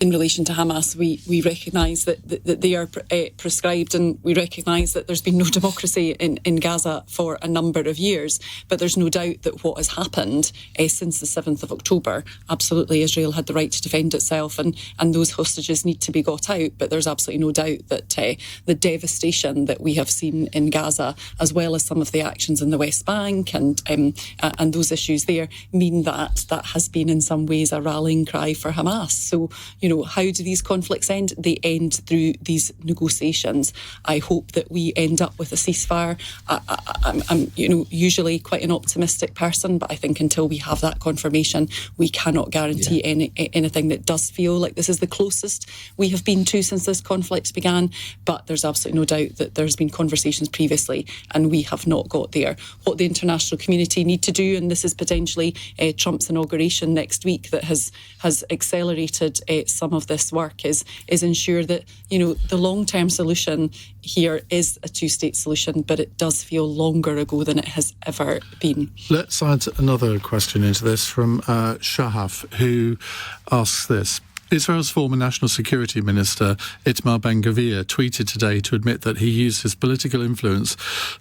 in relation to Hamas, we recognise that they are prescribed, and we recognise that there's been no democracy in Gaza for a number of years. But there's no doubt that what has happened since the 7th of October, absolutely Israel had the right to defend itself, and those hostages need to be got out. But there's absolutely no doubt that the devastation that we have seen in Gaza, as well as some of the actions in the West Bank and those issues there, mean that has been in some ways a rallying cry for Hamas. So, how do these conflicts end? They end through these negotiations. I hope that we end up with a ceasefire. I'm usually quite an optimistic person, but I think until we have that confirmation, we cannot guarantee anything. That does feel like this is the closest we have been to since this conflict began. But there's absolutely no doubt that there's been conversations previously, and we have not got there. What the international community need to do, and this is potentially Trump's inauguration next week that has accelerated some of this work, is ensure that the long-term solution here is a two-state solution, but it does feel longer ago than it has ever been. Let's add another question into this from Shahaf, who asks this. Israel's former National Security Minister, Itamar Ben-Gvir, tweeted today to admit that he used his political influence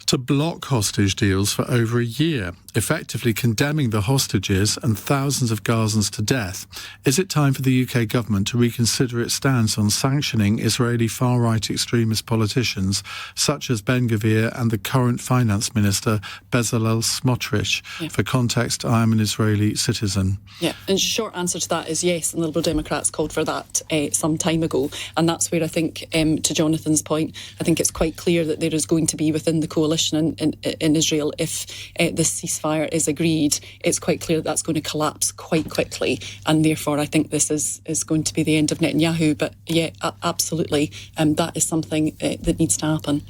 to block hostage deals for over a year, effectively condemning the hostages and thousands of Gazans to death. Is it time for the UK government to reconsider its stance on sanctioning Israeli far-right extremist politicians such as Ben-Gvir and the current Finance Minister, Bezalel Smotrich? Yeah. For context, I am an Israeli citizen. Yeah, and short answer to that is yes, and the Liberal Democrats called for that some time ago. And that's where I think, to Jonathan's point, I think it's quite clear that there is going to be within the coalition in Israel, if this ceasefire is agreed, it's quite clear that that's going to collapse quite quickly. And therefore, I think this is going to be the end of Netanyahu. But yeah, absolutely, that is something that needs to happen.